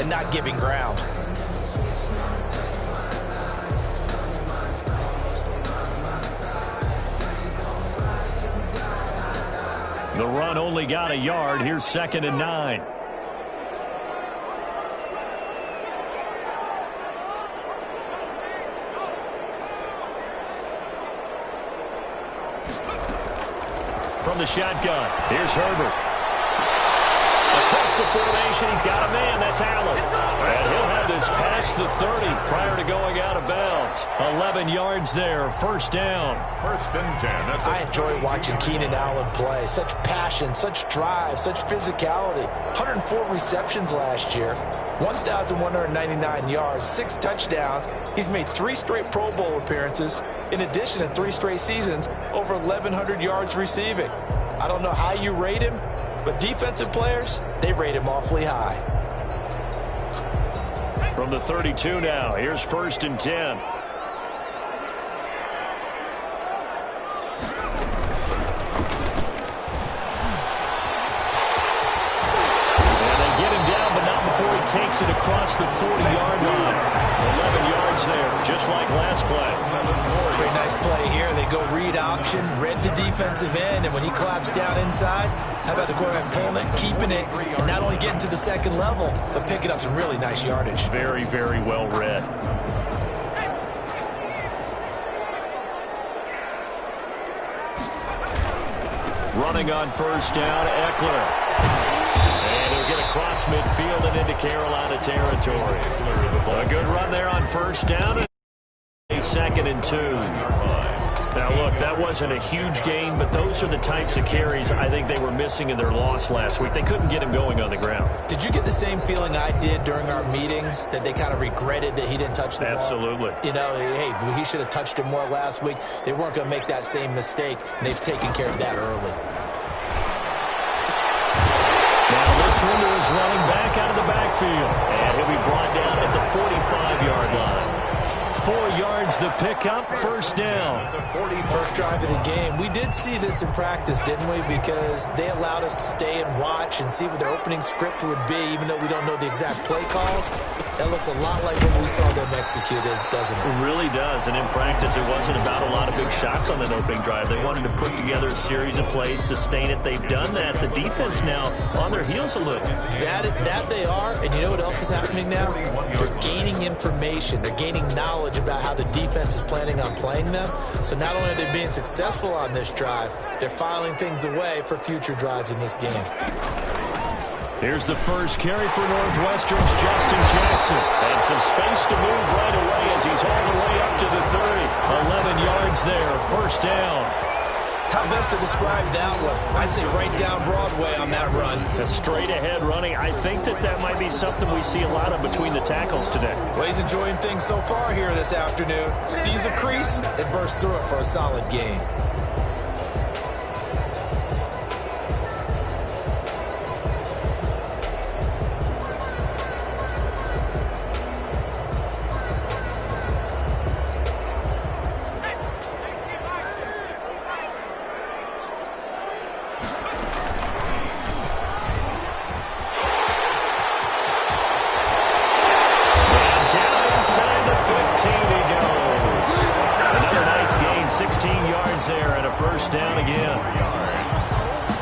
and not giving ground. The run only got a yard. Here's 2nd and 9. From the shotgun, here's Herbert. Across the formation, he's got a man. That's Allen. And he'll have this past the 30 prior to going out of bounds. 11 yards there, 1st down. 1st and 10. I enjoy watching Keenan Allen play. Such passion, such drive, such physicality. 104 receptions last year, 1,199 yards, 6 touchdowns. He's made 3 straight Pro Bowl appearances, in addition to 3 straight seasons, over 1,100 yards receiving. I don't know how you rate him, but defensive players, they rate him awfully high. From the 32 now, here's 1st and 10. Takes it across the 40-yard line. 11 yards there, just like last play. Very nice play here. They go read option, read the defensive end, and when he claps down inside, how about the quarterback pulling it, keeping it, and not only getting to the 2nd level, but picking up some really nice yardage. Very, very well read. Running on 1st down, Eckler. And he'll get across midfield and into Carolina territory. A good run there on 1st down. A 2nd and 2. Now, look, that wasn't a huge gain, but those are the types of carries I think they were missing in their loss last week. They couldn't get him going on the ground. Did you get the same feeling I did during our meetings, that they kind of regretted that he didn't touch the ball? Absolutely. You know, hey, he should have touched it more last week. They weren't going to make that same mistake, and they've taken care of that early. Now this one is running back out of the backfield. And he'll be brought down at the 45-yard line. 4 yards the pickup, 1st down. First drive of the game. We did see this in practice, didn't we? Because they allowed us to stay and watch and see what their opening script would be, even though we don't know the exact play calls. That looks a lot like what we saw them execute, doesn't it? It really does. And in practice, it wasn't about a lot of big shots on that opening drive. They wanted to put together a series of plays, sustain it. They've done that. The defense now on their heels a little. That they are. And you know what else is happening now? They're gaining information. They're gaining knowledge about how the defense is planning on playing them. So not only are they being successful on this drive, they're filing things away for future drives in this game. Here's the first carry for Northwestern's Justin Jackson. And some space to move right away as he's all the way up to the 30. 11 yards there, 1st down. How best to describe that one? I'd say right down Broadway on that run. A straight ahead running. I think that might be something we see a lot of between the tackles today. Well, he's enjoying things so far here this afternoon. Sees a crease and bursts through it for a solid gain. There and a 1st down again.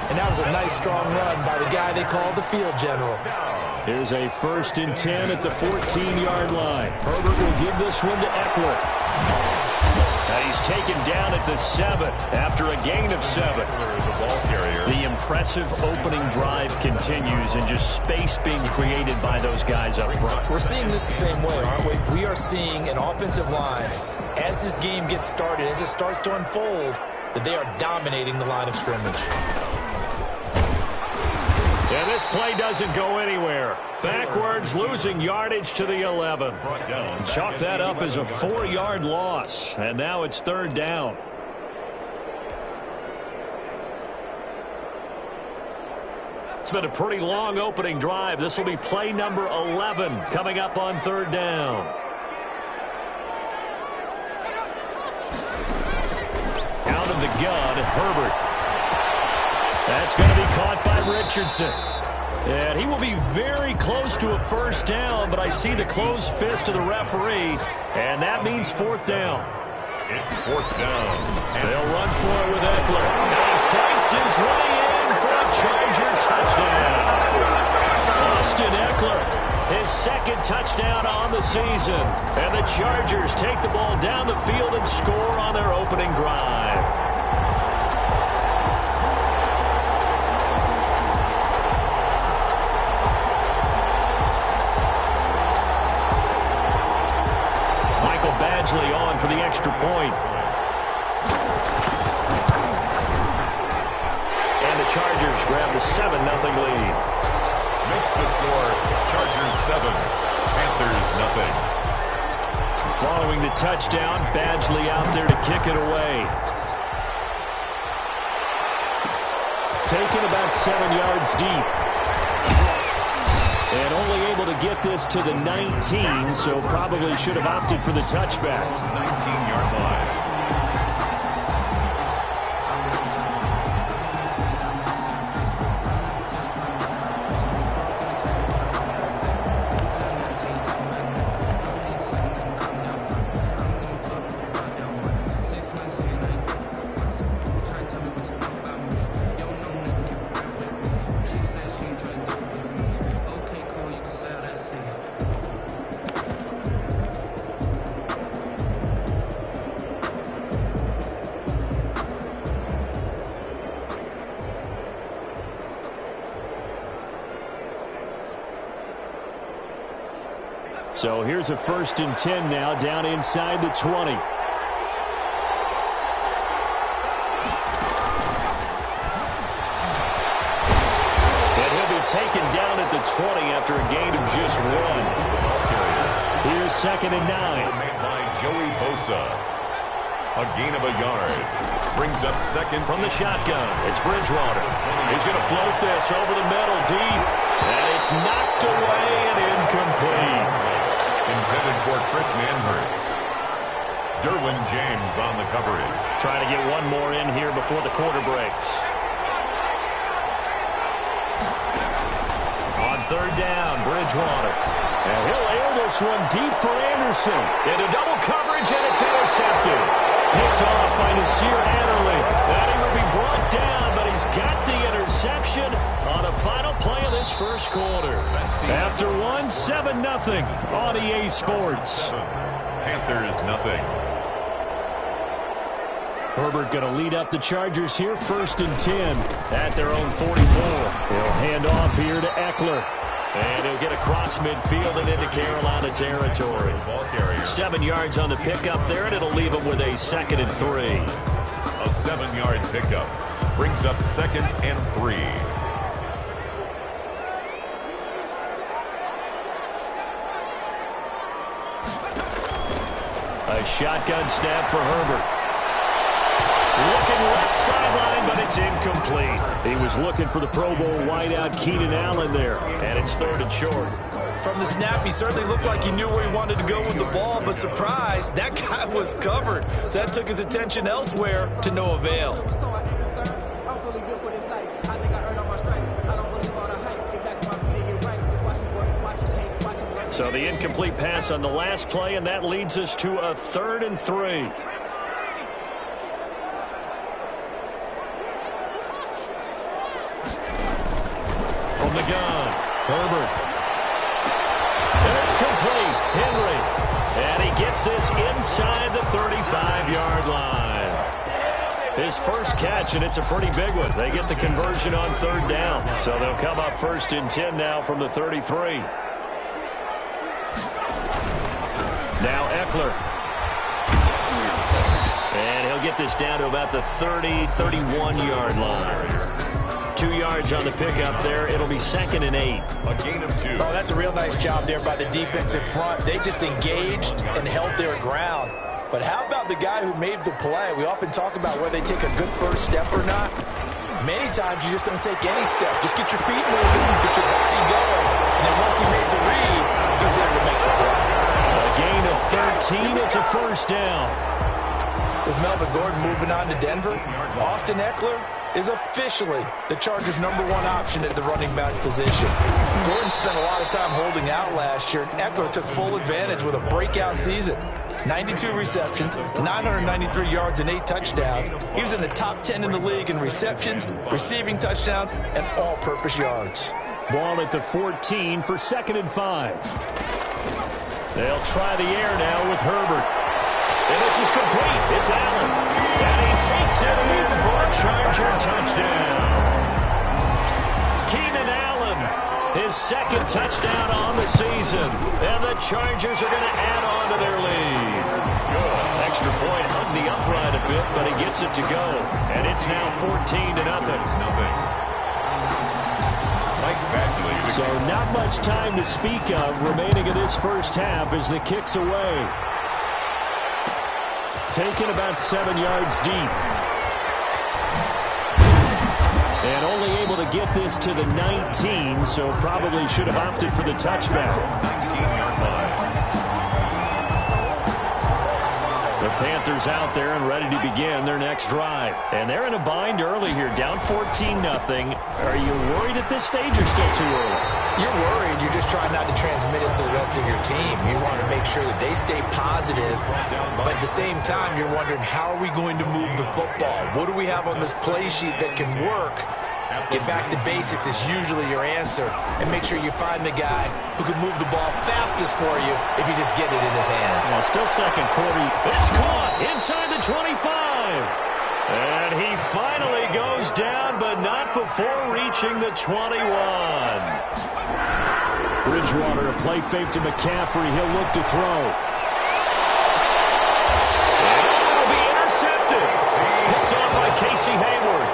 And that was a nice strong run by the guy they call the field general. Here's a 1st and 10 at the 14-yard line. Herbert will give this one to Eckler. Now he's taken down at the 7 after a gain of 7. The impressive opening drive continues and just space being created by those guys up front. We're seeing this the same way, aren't we? We are seeing an offensive line, as this game gets started, as it starts to unfold, that they are dominating the line of scrimmage. And this play doesn't go anywhere. Backwards, losing yardage to the 11. Chalk that up as a 4-yard loss. And now it's 3rd down. It's been a pretty long opening drive. This will be play number 11 coming up on 3rd down. Out of the gun, Herbert. That's going to be caught by Richardson. And he will be very close to a first down, but I see the closed fist of the referee, and that means fourth down. It's fourth down. They'll run for it with Eckler. And he fights his way in for a Charger touchdown. Austin Eckler, his second touchdown on the season. And the Chargers take the ball down the field and score on their opening drive. On for the extra point. And the Chargers grab the 7-0 lead. Makes the score Chargers 7, Panthers nothing. Following the touchdown, Badgley out there to kick it away. Taken about 7 yards deep. And only able to get this to the 19, so probably should have opted for the touchback. 19-yard line. So here's a 1st and 10 now, down inside the 20. And he'll be taken down at the 20 after a gain of just 1. Here's 2nd and 9. Made by Joey Bosa. A gain of a yard. Brings up second from the shotgun. It's Bridgewater. He's going to float this over the middle deep. And it's knocked away and incomplete. Intended for Chris Manhurts. Derwin James on the coverage. Trying to get one more in here before the quarter breaks. On 3rd down, Bridgewater. And he'll air this one deep for Anderson. Into double coverage, and it's intercepted. Picked off by Nasir Adderley. And he will be brought down, but he's got the interception on the final play of this first quarter. After 7-0 on EA Sports. Panthers nothing. Herbert going to lead up the Chargers here, 1st and 10 at their own 44. He'll hand off here to Eckler. And he'll get across midfield and into Carolina territory. 7 yards on the pickup there, and it'll leave him with a 2nd and 3. A 7-yard pickup brings up 2nd and 3. A shotgun snap for Herbert. Looking left sideline, but it's incomplete. He was looking for the Pro Bowl wideout Keenan Allen there, and it's 3rd and short. From the snap, he certainly looked like he knew where he wanted to go with the ball, but surprise, that guy was covered. So that took his attention elsewhere to no avail. So the incomplete pass on the last play, and that leads us to a 3rd and 3. From the gun, Herbert. And it's complete. Henry. And he gets this inside the 35-yard line. His first catch, and it's a pretty big one. They get the conversion on 3rd down. So they'll come up 1st and 10 now from the 33. Now Eckler. And he'll get this down to about the 31-yard line. 2 yards on the pickup there. It'll be 2nd and 8. A gain of 2. Oh, that's a real nice job there by the defensive front. They just engaged and held their ground. But how about the guy who made the play? We often talk about whether they take a good first step or not. Many times you just don't take any step. Just get your feet moving, get your body going. And then once he made the read, he was able to make the play. A gain of 13. It's a 1st down. With Melvin Gordon moving on to Denver, Austin Eckler, is officially the Chargers' #1 option at the running back position. Gordon spent a lot of time holding out last year, and Eckler took full advantage with a breakout season. 92 receptions, 993 yards, and 8 touchdowns. He was in the top 10 in the league in receptions, receiving touchdowns, and all-purpose yards. Ball at the 14 for 2nd and 5. They'll try the air now with Herbert. And this is complete. It's Allen. And he takes it in for a Charger touchdown. Keenan Allen, his 2nd touchdown on the season. And the Chargers are going to add on to their lead. Extra point hugged the upright a bit, but he gets it to go. And it's now 14-0. So not much time to speak of remaining in this first half as the kick's away. Taken about 7 yards deep. And only able to get this to the 19, so probably should have opted for the touchback. 19-yard line. The Panthers out there and ready to begin their next drive. And they're in a bind early here, down 14-0. Are you worried at this stage or still too early? You're worried. You're just trying not to transmit it to the rest of your team. You want to make sure that they stay positive, but at the same time, you're wondering, how are we going to move the football? What do we have on this play sheet that can work? Get back to basics is usually your answer, and make sure you find the guy who can move the ball fastest for you if you just get it in his hands. Well, still second quarter. It's caught inside the 25. And he finally goes down, but not before reaching the 21. Bridgewater, a play fake to McCaffrey. He'll look to throw. And it'll be intercepted. Picked up by Casey Hayward.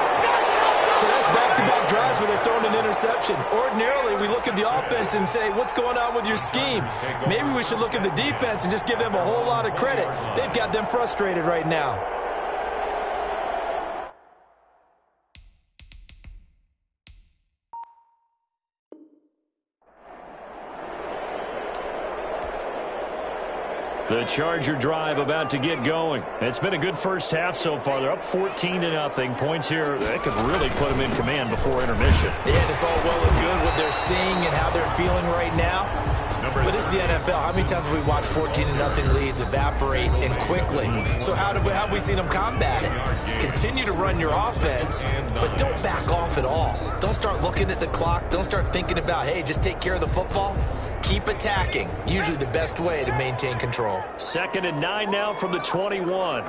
So that's back-to-back drives where they're throwing an interception. Ordinarily, we look at the offense and say, what's going on with your scheme? Maybe we should look at the defense and just give them a whole lot of credit. They've got them frustrated right now. The Charger drive about to get going. It's been a good first half so far. They're up 14-0. Points here that could really put them in command before intermission. Yeah, and it's all well and good what they're seeing and how they're feeling right now. But it's the NFL. How many times have we watched 14-0 leads evaporate and quickly? So how have we seen them combat it? Continue to run your offense, but don't back off at all. Don't start looking at the clock. Don't start thinking about, hey, just take care of the football. Keep attacking. Usually the best way to maintain control. 2nd and 9 now from the 21.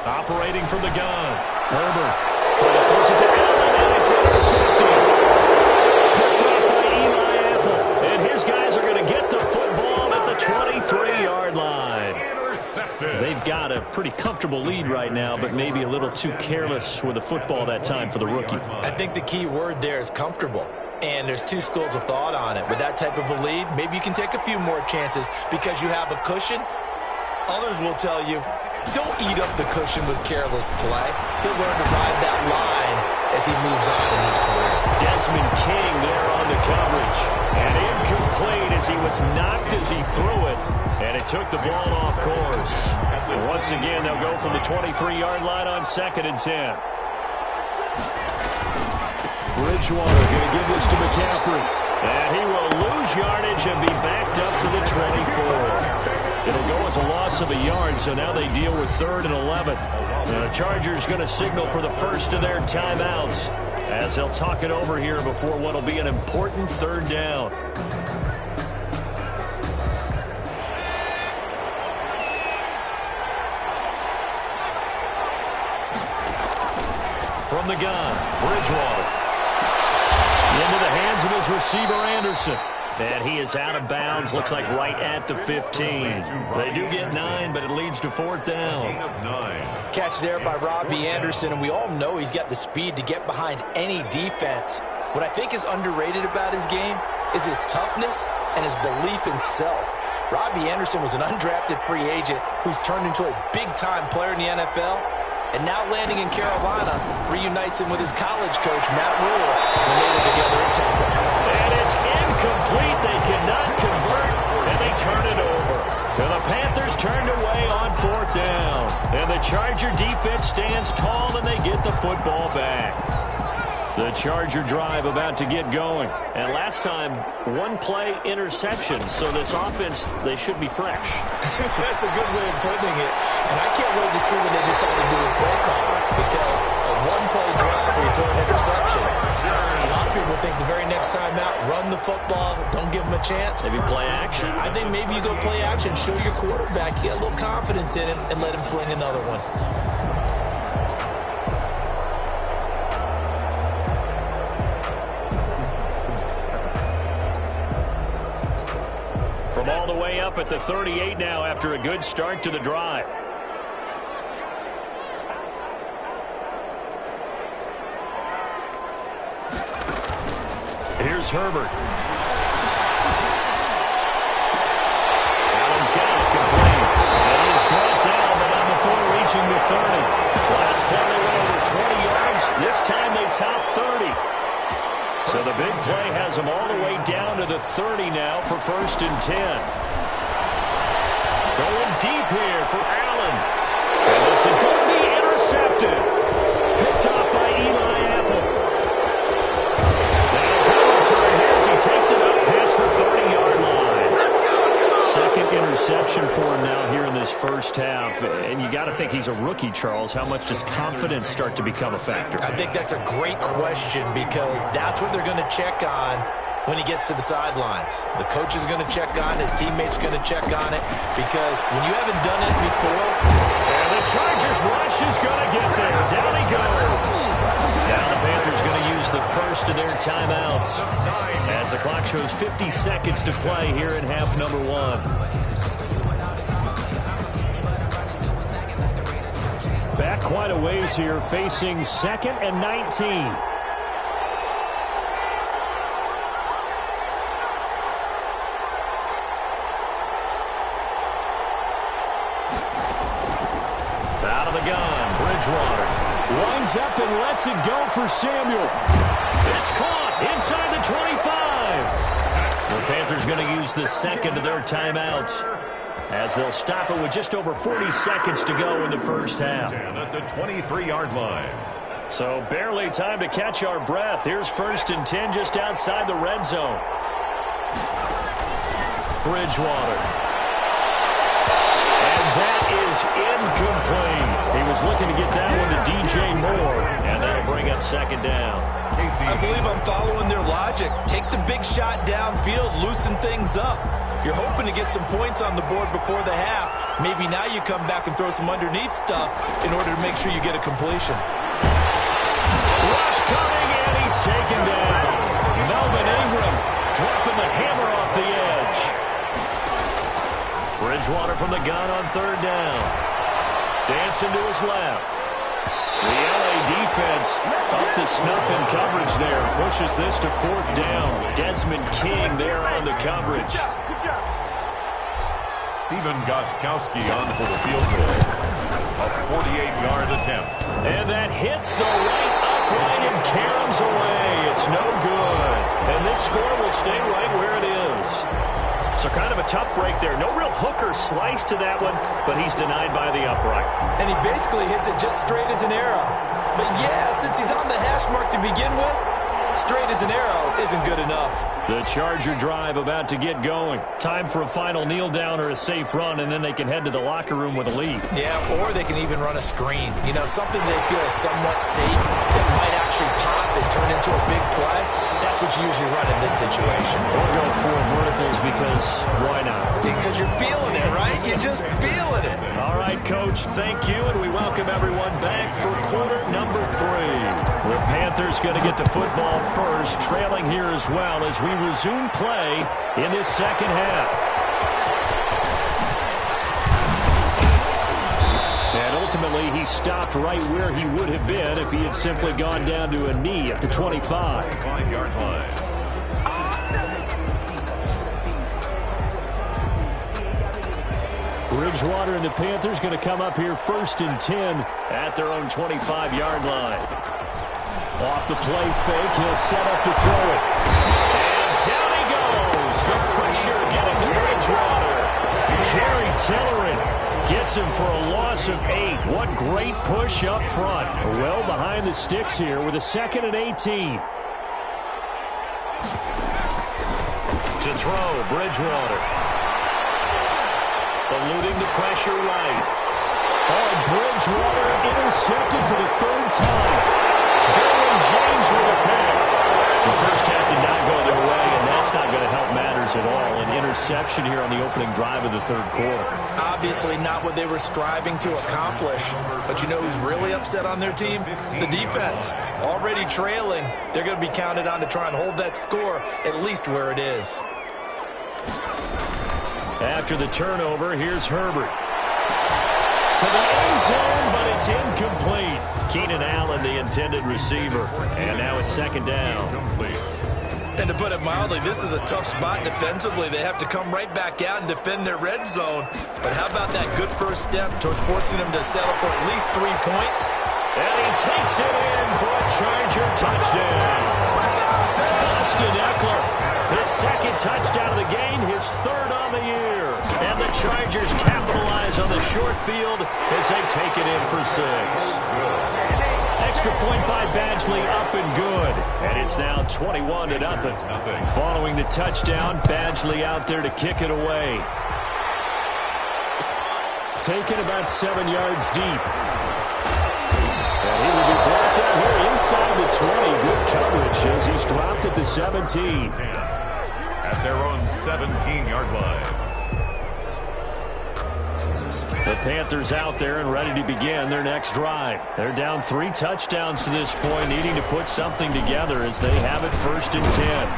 Operating from the gun. Herbert trying to force it to Allen, and it's intercepted. Picked up by Eli Apple. And his guys are going to get the football at the 23-yard line. They've got a pretty comfortable lead right now, but maybe a little too careless with the football that time for the rookie. I think the key word there is comfortable. And there's two schools of thought on it. With that type of a lead, maybe you can take a few more chances because you have a cushion. Others will tell you, don't eat up the cushion with careless play. He'll learn to ride that line as he moves on in his career. Desmond King there on the coverage. And incomplete as he was knocked as he threw it. And it took the ball off course. And once again, they'll go from the 23-yard line on 2nd and 10. Bridgewater going to give this to McCaffrey. And he will lose yardage and be backed up to the 24. It'll go as a loss of a yard, so now they deal with 3rd and 11. The Chargers going to signal for the first of their timeouts as they'll talk it over here before what will be an important 3rd down. From the gun, Bridgewater. Into the hands of his receiver, Anderson. And he is out of bounds, looks like right at the 15. They do get 9, but it leads to 4th down. Catch there by Robbie Anderson, and we all know he's got the speed to get behind any defense. What I think is underrated about his game is his toughness and his belief in self. Robbie Anderson was an undrafted free agent who's turned into a big-time player in the NFL, and now landing in Carolina reunites him with his college coach, Matt Rule, when they were together at Temple. And it's incomplete. They cannot convert, and they turn it over. And the Panthers turned away on 4th down. And the Charger football back. The Charger drive about to get going. And last time, one-play interception. So this offense, they should be fresh. That's a good way of putting it. And I can't wait to see what they decide to do with play calling. Because a one-play drive where you throw an interception, a lot of people think the very next time out, run the football, don't give them a chance. Maybe play action. I think maybe you go play action, show your quarterback, you get a little confidence in him, and let him fling another one. From all the way up at the 38 now after a good start to the drive. Here's Herbert. Allen's got it complete. And he's brought down, but not before reaching the 30. Last play they went over 20 yards. This time they top 30. So the big play has them all the way down to the 30 now for 1st and 10. Going deep here for Allen. And this is going to be intercepted. Picked off by Eli Apple. And a good return here as he takes it up past the 30-yard line. Second interception for him now here in this first half. And you got to think he's a rookie, Charles. How much does confidence start to become a factor? I think that's a great question because that's what they're going to check on when he gets to the sidelines. The coach is going to check on it. His teammates are going to check on it because when you haven't done it before. And the Chargers rush is going to get there. Down he goes. Now the Panthers going to use the first of their timeouts as the clock shows 50 seconds to play here in half number 1. Back quite a ways here, facing 2nd and 19. Out of the gun, Bridgewater winds up and lets it go for Samuel. It's caught inside the 25. The Panthers going to use the second of their timeouts as they'll stop it with just over 40 seconds to go in the first half. At the 23-yard line. So barely time to catch our breath. Here's 1st and 10 just outside the red zone. Bridgewater. And that is incomplete. He was looking to get that one to DJ Moore, and that'll bring up 2nd down. I believe I'm following their logic. Take the big shot downfield, loosen things up. You're hoping to get some points on the board before the half. Maybe now you come back and throw some underneath stuff in order to make sure you get a completion. Rush coming, and he's taken down. Melvin Ingram dropping the hammer off the edge. Bridgewater from the gun on 3rd down. Dancing to his left. The LA defense up the snuff in coverage there. Pushes this to 4th down. Desmond King there on the coverage. Stephen Gostkowski on for the field goal. A 48-yard attempt. And that hits the right upright and caroms away. It's no good. And this score will stay right where it is. So kind of a tough break there. No real hook or slice to that one, but he's denied by the upright. And he basically hits it just straight as an arrow. But yeah, since he's on the hash mark to begin with, straight as an arrow isn't good enough. The Charger drive about to get going. Time for a final kneel down or a safe run, and then they can head to the locker room with a lead. Yeah, or they can even run a screen. You know, something they feel is somewhat safe that might actually pop and turn into a big play. That's what you usually run in this situation. Or go 4 verticals because why not? Because you're feeling it, right? You're just feeling it. All right, Coach, thank you, and we welcome everyone back for quarter number 3. The Panthers going to get the football first, trailing here as well as we resume play in this second half. And ultimately, he stopped right where he would have been if he had simply gone down to a knee at the 25. 5-yard line. Bridgewater and the Panthers going to come up here 1st and 10 at their own 25-yard line. Off the play fake, he'll set up to throw it. And down he goes. The pressure getting to Bridgewater. Jerry Tillery gets him for a loss loss of 8. What great push up front. Well behind the sticks here with a 2nd and 18. To throw, Bridgewater. Eluding the pressure right. Oh, Bridgewater intercepted for the 3rd time. Derwin James with a pick. The first half did not go their way, and that's not going to help matters at all. An interception here on the opening drive of the 3rd quarter. Obviously not what they were striving to accomplish. But you know who's really upset on their team? The defense. Already trailing. They're going to be counted on to try and hold that score at least where it is. After the turnover, here's Herbert. To the end zone, but it's incomplete. Keenan Allen, the intended receiver. And now it's 2nd down. And to put it mildly, this is a tough spot defensively. They have to come right back out and defend their red zone. But how about that good first step towards forcing them to settle for at least 3 points? And he takes it in for a Charger touchdown. Austin Eckler, his 2nd touchdown of the game, his 3rd on the year. And the Chargers capitalize on the short field as they take it in for 6. Extra point by Badgley, up and good. And it's now 21-0. Following the touchdown, Badgley out there to kick it away. Taken about 7 yards deep. And he will be brought down here inside the 20. Good coverage as he's dropped at the 17. At their own 17-yard line. The Panthers out there and ready to begin their next drive. They're down 3 touchdowns to this point, needing to put something together as they have it 1st and 10.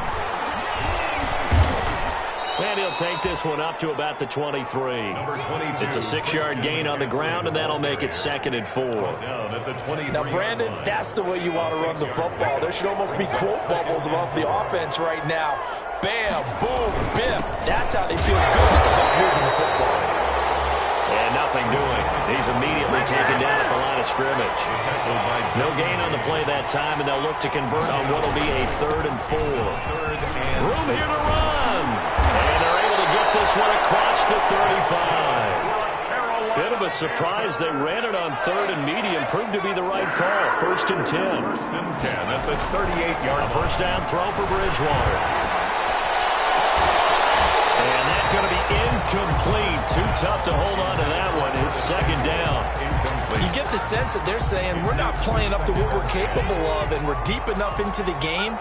And he'll take this one up to about the 23. It's a 6-yard gain on the ground, and that'll make it 2nd and 4. Now, Brandon, that's the way you want to run the football. There should almost be quote bubbles above the offense right now. Bam, boom, biff. That's how they feel good about moving the football. And nothing doing. He's immediately taken down at the line of scrimmage. No gain on the play that time, and they'll look to convert on what will be a 3rd and 4. Room here to run. And they're able to get this one across the 35. Bit of a surprise. They ran it on 3rd and medium. Proved to be the right call. 1st and 10. 1st and 10 at the 38-yard line. A 1st down throw for Bridgewater. And that's going to be incomplete. Too tough to hold on to that one. It's 2nd down. You get the sense that they're saying we're not playing up to what we're capable of, and we're deep enough into the game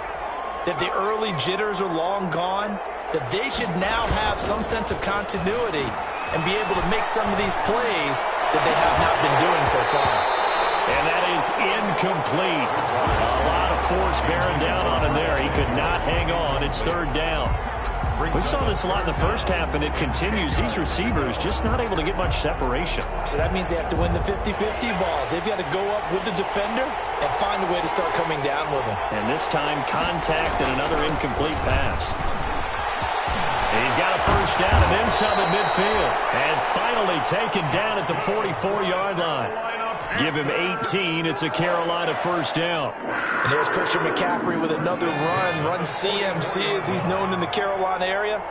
that the early jitters are long gone, that they should now have some sense of continuity and be able to make some of these plays that they have not been doing so far. And that is incomplete. A lot of force bearing down on him there. He could not hang on. It's 3rd down. We saw this a lot in the first half, and it continues. These receivers just not able to get much separation. So that means they have to win the 50-50 balls. They've got to go up with the defender and find a way to start coming down with them. And this time, contact and another incomplete pass. He's got a 1st down and then some at midfield. And finally taken down at the 44-yard line. Give him 18. It's a Carolina 1st down. And there's Christian McCaffrey with another run CMC as he's known in the Carolina area.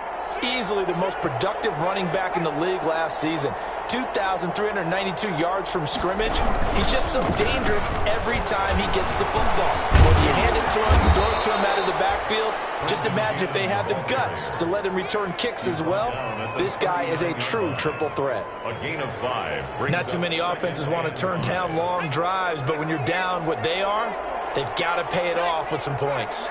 Easily the most productive running back in the league last season. 2,392 yards from scrimmage. He's just so dangerous every time he gets the football. Whether you hand it to him, throw it to him out of the backfield, just imagine if they had the guts to let him return kicks as well. This guy is a true triple threat. A gain of 5. Not too many offenses want to turn down long drives, but when you're down what they are, they've got to pay it off with some points.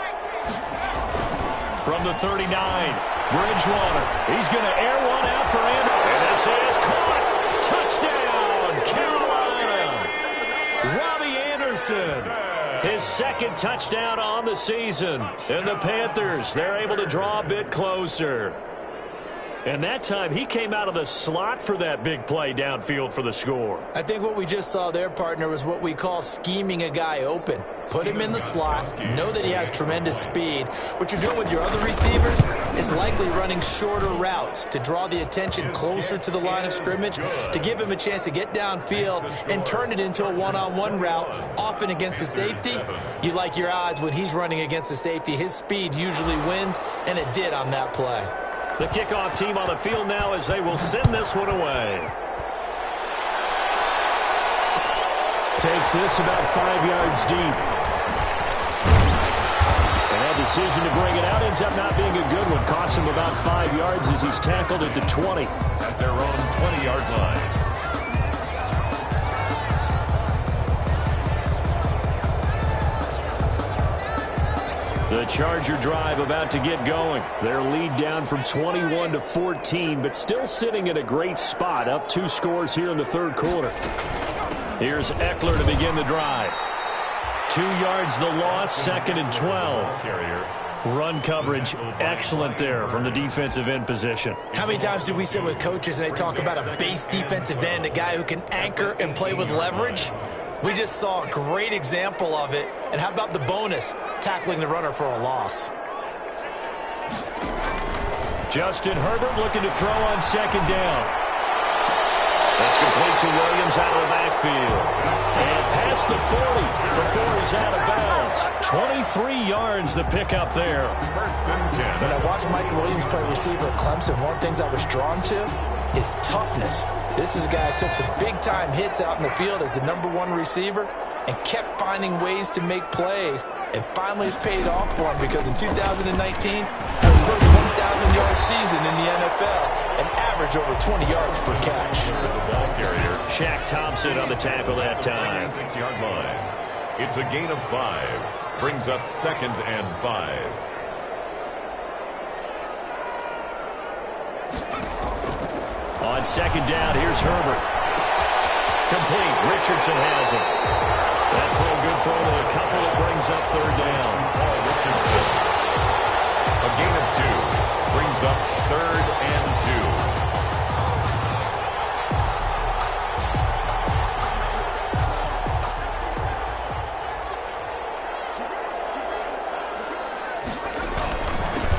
From the 39, Bridgewater. He's going to air one out for Anderson. And this is caught. Touchdown, Carolina. Robbie Anderson. His 2nd touchdown on the season. And the Panthers, they're able to draw a bit closer. And that time, he came out of the slot for that big play downfield for the score. I think what we just saw there, partner, was what we call scheming a guy open. Put him in the slot, know that he has tremendous speed. What you're doing with your other receivers is likely running shorter routes to draw the attention closer to the line of scrimmage, to give him a chance to get downfield and turn it into a one-on-one route, often against the safety. You like your odds when he's running against the safety. His speed usually wins, and it did on that play. The kickoff team on the field now as they will send this one away. takes this about 5 yards deep. And that decision to bring it out ends up not being a good one. Costs him about 5 yards as he's tackled at the 20. At their own 20-yard line. The Charger drive about to get going. Their lead down from 21 to 14, but still sitting at a great spot, up 2 scores here in the third quarter. Here's Eckler to begin the drive. 2 yards the loss, 2nd and 12. Run coverage, excellent there from the defensive end position. How many times do we sit with coaches and they talk about a base defensive end, a guy who can anchor and play with leverage? We just saw a great example of it. And how about the bonus, tackling the runner for a loss? Justin Herbert looking to throw on 2nd down. That's complete to Williams out of the backfield. And past the 40 before he's out of bounds. 23 yards the pickup there. 1st and 10. When I watched Mike Williams play receiver at Clemson, one of the things I was drawn to is toughness. This is a guy who took some big-time hits out in the field as the #1 receiver and kept finding ways to make plays. And finally it's paid off for him because in 2019, that was his first 1,000-yard season in the NFL and averaged over 20 yards per catch. The ball carrier, Shaq Thompson on the tackle that time. 6-yard line. It's a gain of 5. Brings up 2nd and 5. On 2nd down, here's Herbert. Complete. Richardson has it. That throw good for only a couple. It brings up 3rd down. Paul Richardson. A gain of 2. Brings up 3rd and 2.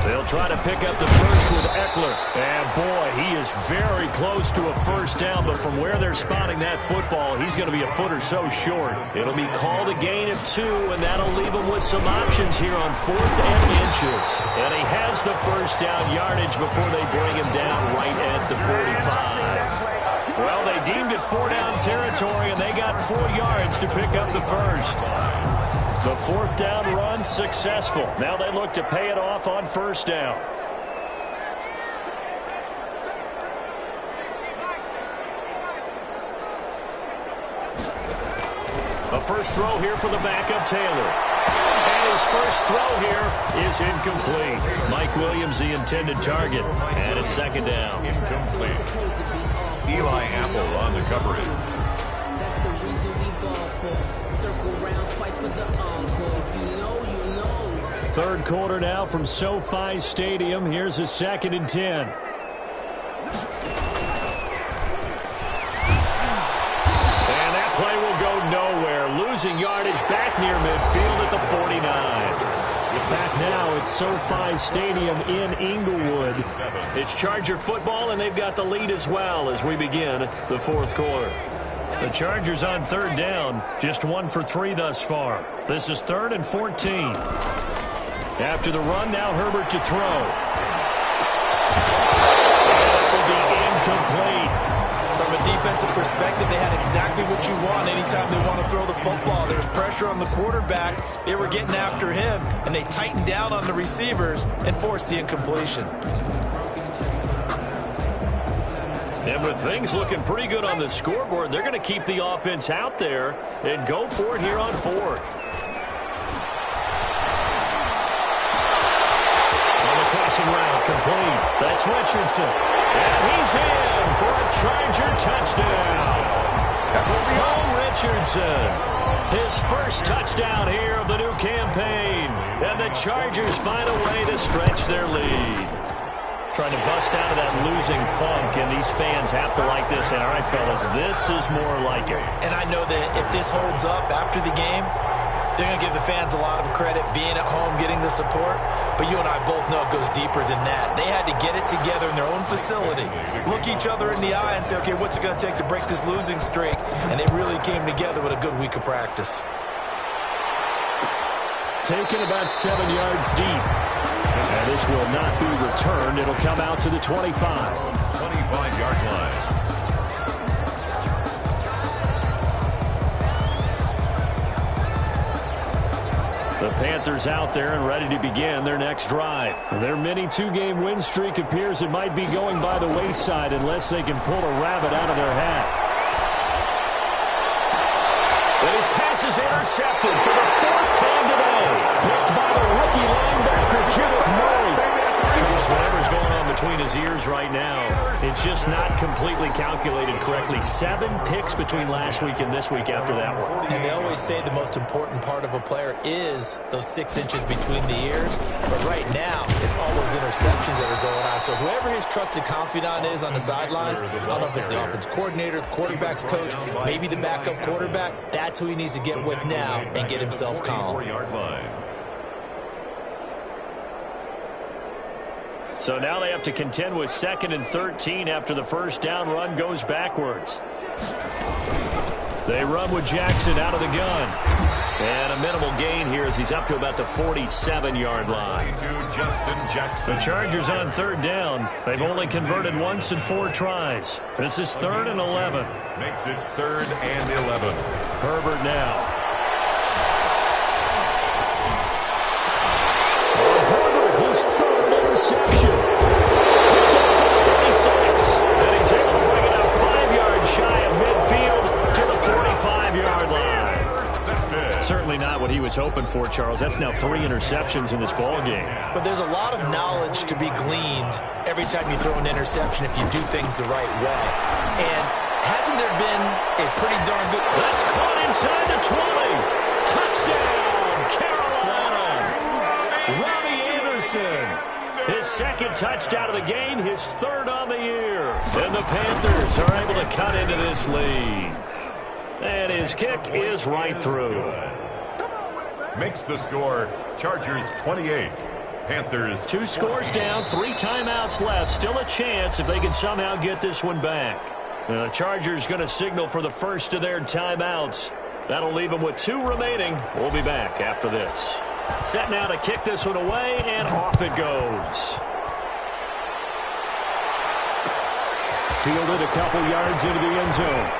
They'll try to pick up the first with Eckler. And boy, he is very close to a 1st down, but from where they're spotting that football, he's going to be a foot or so short. It'll be called a gain of 2, and that'll leave him with some options here on 4th and inches. And he has the 1st down yardage before they bring him down right at the 45. Well, they deemed it 4-down territory, and they got 4 yards to pick up the first. The 4th down run successful. Now they look to pay it off on 1st down. The first throw here for the backup Taylor. And his first throw here is incomplete. Mike Williams, the intended target. And it's 2nd down. Incomplete. Eli Apple on the coverage. That's the reason we ball for. Circle round twice for the encore. If you know, you know. 3rd quarter now from SoFi Stadium. Here's a 2nd and 10. And that play will go nowhere. Losing yardage back near midfield at the 49. Back now at SoFi Stadium in Inglewood. It's Charger football, and they've got the lead as well as we begin the 4th quarter. The Chargers on 3rd down, just 1 for 3 thus far. This is 3rd and 14. After the run, now Herbert to throw. That will be incomplete. From a defensive perspective, they had exactly what you want anytime they want to throw the football. There's pressure on the quarterback. They were getting after him, and they tightened down on the receivers and forced the incompletion. And with things looking pretty good on the scoreboard, they're going to keep the offense out there and go for it here on 4th. On the crossing route, complete. That's Richardson. And he's in for a Charger touchdown. Paul Richardson. His first touchdown here of the new campaign. And the Chargers find a way to stretch their lead. Trying to bust out of that losing funk, and these fans have to like this. And all right, fellas, this is more like it. And I know that if this holds up after the game, they're going to give the fans a lot of credit being at home, getting the support. But you and I both know it goes deeper than that. They had to get it together in their own facility, look each other in the eye and say, okay, what's it going to take to break this losing streak? And they really came together with a good week of practice. Taken about 7 yards deep. And this will not be returned. It'll come out to the 25. 25-yard line. The Panthers out there and ready to begin their next drive. Their mini two-game win streak appears it might be going by the wayside unless they can pull a rabbit out of their hat. And his pass is intercepted for the fourth time today. Picked by the rookie linebacker, Kenneth Murray. Charles, whatever's going on between his ears right now, it's just not completely calculated correctly. 7 picks between last week and this week after that one. And they always say the most important part of a player is those 6 inches between the ears. But right now, it's all those interceptions that are going on. So whoever his trusted confidant is on the sidelines, I don't know if it's the offense coordinator, the quarterback's coach, maybe the backup quarterback, that's who he needs to get with now and get himself calm. So now they have to contend with 2nd and 13 after the first down run goes backwards. They run with Jackson out of the gun. And a minimal gain here as he's up to about the 47-yard line. The Chargers on 3rd down. They've only converted once in 4 tries. This is 3rd and 11. Makes it 3rd and 11. Herbert now. Interception. Picked up for the 36. And he's able to bring it up 5 yards shy of midfield to the 45-yard line. Certainly not what he was hoping for, Charles. That's now 3 interceptions in this ball game. But there's a lot of knowledge to be gleaned every time you throw an interception if you do things the right way. And hasn't there been a pretty darn good... That's caught inside the 20. Touchdown, Carolina. Robbie Anderson. His 2nd touchdown of the game, his 3rd on the year. And the Panthers are able to cut into this lead. And his kick is right through. Makes the score Chargers 28, Panthers 2 scores down, 3 timeouts left. Still a chance if they can somehow get this one back. The Chargers going to signal for the first of their timeouts. That'll leave them with 2 remaining. We'll be back after this. Set now to kick this one away, and off it goes. Fielded a couple yards into the end zone.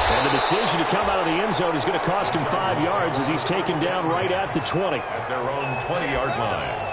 And the decision to come out of the end zone is going to cost him 5 yards as he's taken down right at the 20. At their own 20-yard line.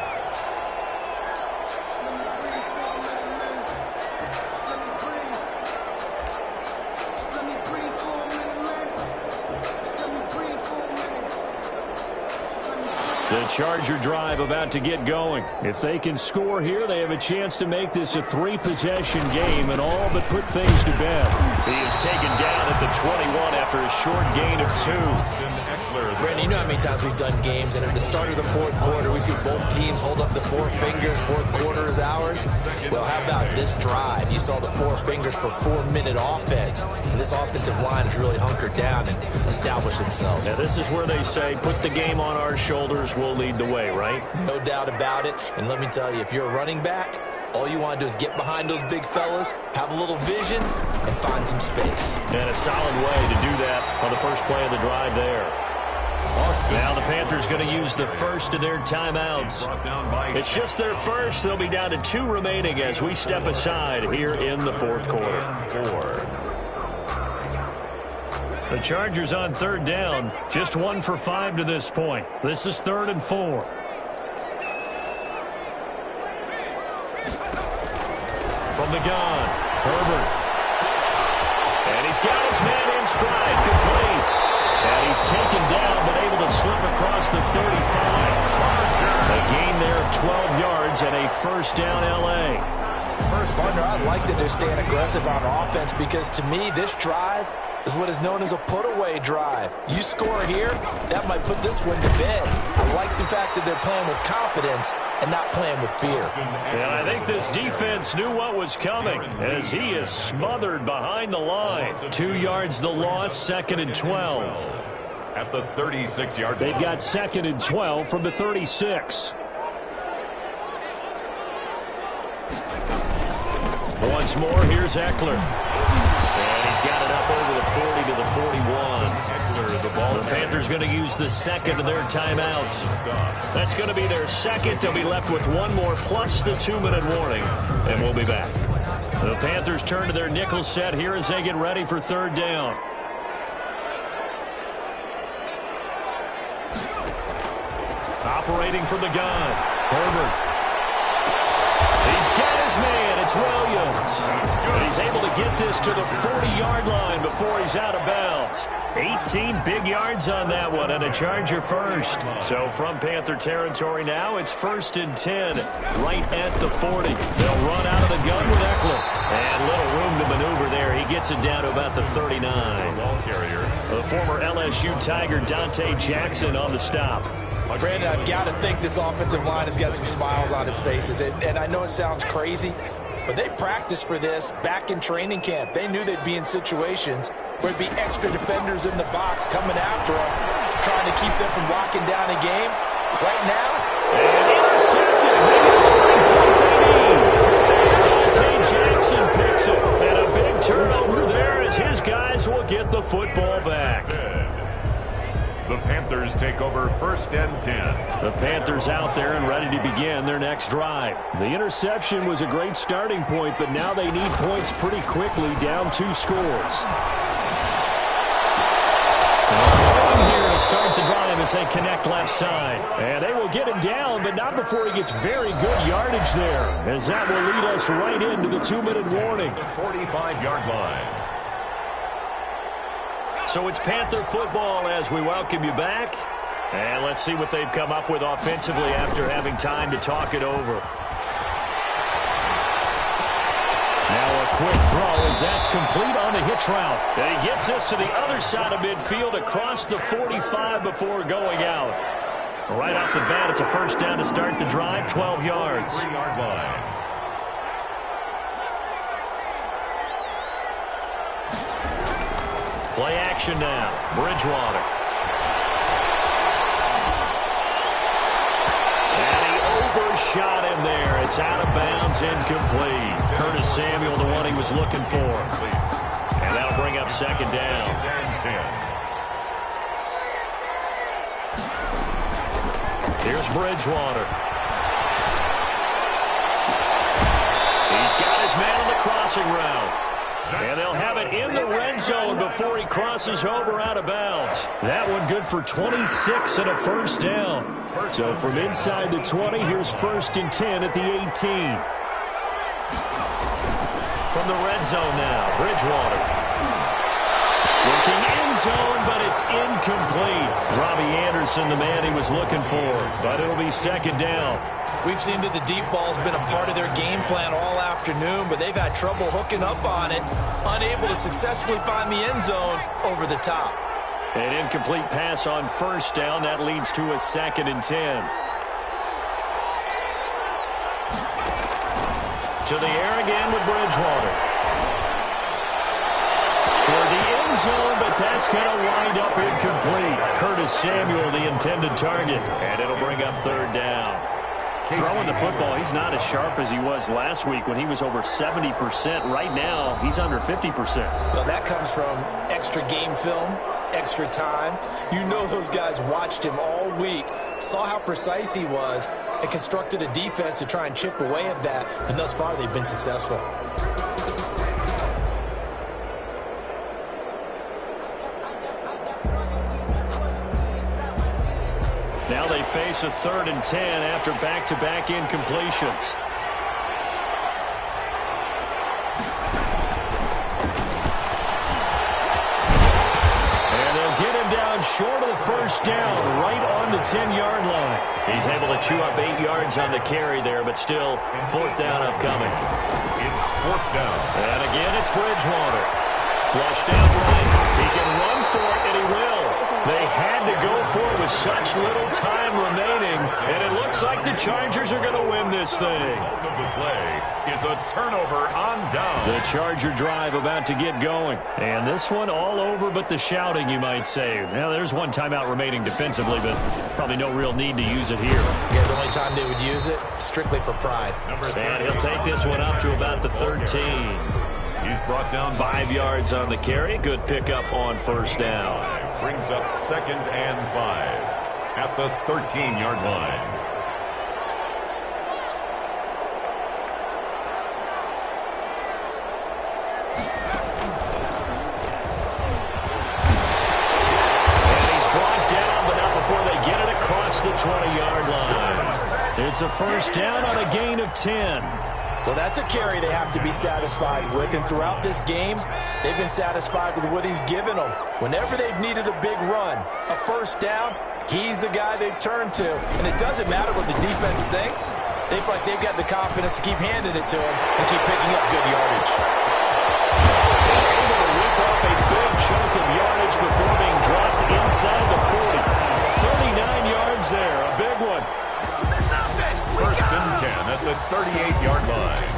The Charger drive about to get going. If they can score here, they have a chance to make this a 3-possession game and all but put things to bed. He is taken down at the 21 after a short gain of 2. Brandon, you know how many times we've done games, and at the start of the 4th quarter, we see both teams hold up the 4 fingers, 4th quarter is ours. Well, how about this drive? You saw the 4 fingers for 4-minute offense, and this offensive line has really hunkered down and established themselves. Now, this is where they say, put the game on our shoulders, we'll lead the way, right? No doubt about it, and let me tell you, if you're a running back, all you want to do is get behind those big fellas, have a little vision, and find some space. And a solid way to do that on the first play of the drive there. Now the Panthers going to use the first of their timeouts. It's just their first. They'll be down to 2 remaining as we step aside here in the 4th quarter. The Chargers on 3rd down. Just 1 for 5 to this point. This is 3rd and 4. From the gun, Herbert. And he's got his man in stride, complete. And he's taken down, but able to slip across the 35. A gain there of 12 yards and a first down L.A. Partner, I like that they're staying aggressive on offense because to me, this drive is what is known as a put-away drive. You score here, that might put this one to bed. I like the fact that they're playing with confidence and not playing with fear. And I think this defense knew what was coming as he is smothered behind the line. 2 yards the loss, 2nd and 12. At the 36-yard line. They've got 2nd and 12 from the 36. Once more, here's Eckler. And he's got it up over the 40 to the 41. The Panthers going to use the 2nd of their timeouts. That's going to be their 2nd. They'll be left with 1 more plus the 2-minute warning. And we'll be back. The Panthers turn to their nickel set here as they get ready for 3rd down. operating from the gun. Herbert. He's got his man. It's Williams. And he's able to get this to the 40-yard line before he's out of bounds. 18 big yards on that one, and a Charger first. So from Panther territory now, it's 1st and 10, right at the 40. They'll run out of the gun with Eckler. And little room to maneuver there. He gets it down to about the 39. Ball carrier. The former LSU Tiger Dante Jackson on the stop. Brandon, I've got to think this offensive line has got some smiles on its faces. And I know it sounds crazy, but they practiced for this back in training camp. They knew they'd be in situations where there'd be extra defenders in the box coming after them, trying to keep them from locking down a game. Right now, and intercepted. Maybe that's what Dante Jackson picks it. And a big turnover there as his guys will get the football back. The Panthers take over 1st and 10. The Panthers out there and ready to begin their next drive. The interception was a great starting point, but now they need points pretty quickly, down 2 scores. Throwing here to start the drive as they connect left side. And they will get him down, but not before he gets very good yardage there, as that will lead us right into the 2-minute warning. The 45-yard line. So it's Panther football as we welcome you back. And let's see what they've come up with offensively after having time to talk it over. Now a quick throw as that's complete on the hitch route. And he gets this to the other side of midfield across the 45 before going out. Right off the bat, it's a 1st down to start the drive, 12 yards. 3-yard line. Play action now. Bridgewater. And he overshot him there. It's out of bounds, incomplete. Curtis Samuel, the one he was looking for. And that'll bring up 2nd down. 2nd and 10. Here's Bridgewater. He's got his man on the crossing route. And they'll have it in the red zone before he crosses over out of bounds. That one good for 26 and a 1st down. So from inside the 20, here's 1st and 10 at the 18. From the red zone now, Bridgewater. Looking end zone, but it's incomplete. Robbie Anderson, the man he was looking for. But it'll be 2nd down. we've seen that the deep ball's been a part of their game plan all afternoon, but they've had trouble hooking up on it, unable to successfully find the end zone over the top. An incomplete pass on 1st down. That leads to a 2nd and 10. To the air again with Bridgewater. Toward the end zone, but that's going to wind up incomplete. Curtis Samuel, the intended target. And it'll bring up 3rd down. Throwing the football, he's not as sharp as he was last week when he was over 70%. Right now, he's under 50%. Well, that comes from extra game film, extra time. You know those guys watched him all week, saw how precise he was, and constructed a defense to try and chip away at that, and thus far they've been successful. Now they face a 3rd and 10 after back-to-back incompletions. And they'll get him down short of the 1st down, right on the 10-yard line. He's able to chew up 8 yards on the carry there, but still 4th down upcoming. It's 4th down. And again, it's Bridgewater. Flushed out right. He can run for it, and he will. They had to go for it with such little time remaining, and it looks like the Chargers are going to win this thing. The result of the play is a turnover on down. The Charger drive about to get going. And this one all over but the shouting, you might say. Now, there's one timeout remaining defensively, but probably no real need to use it here. Yeah, the only time they would use it, strictly for pride. And he'll take this one up to about the 13. He's brought down 5 yards on the carry. Good pickup on 1st down. Brings up 2nd and 5 at the 13-yard line. And he's brought down, but not before they get it across the 20-yard line. It's a first down on a gain of 10. Well, that's a carry they have to be satisfied with, and throughout this game, they've been satisfied with what he's given them. Whenever they've needed a big run, a first down, he's the guy they've turned to. And it doesn't matter what the defense thinks. They feel like they've got the confidence to keep handing it to him and keep picking up good yardage. Able to whip off a big chunk of yardage before being dropped inside the 40. 39 yards there, a big one. First and 10 at the 38-yard line.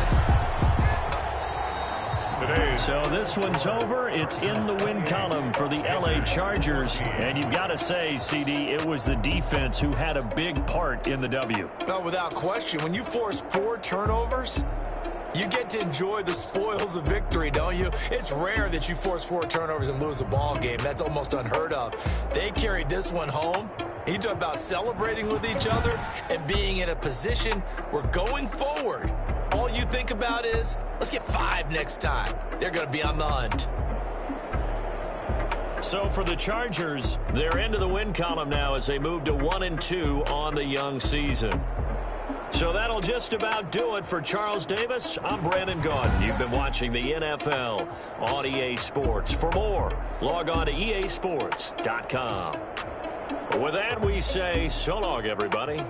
Today. So this one's over. It's in the win column for the L.A. Chargers. And you've got to say, CD, it was the defense who had a big part in the W. No, without question. When you force 4 turnovers, you get to enjoy the spoils of victory, don't you? It's rare that you force 4 turnovers and lose a ball game. That's almost unheard of. They carried this one home. You talk about celebrating with each other and being in a position where going forward, all you think about is, let's get 5 next time. They're going to be on the hunt. So for the Chargers, they're into the win column now as they move to 1-2 on the young season. So that'll just about do it for Charles Davis. I'm Brandon Gaudin. You've been watching the NFL on EA Sports. For more, log on to easports.com. With that, we say so long, everybody.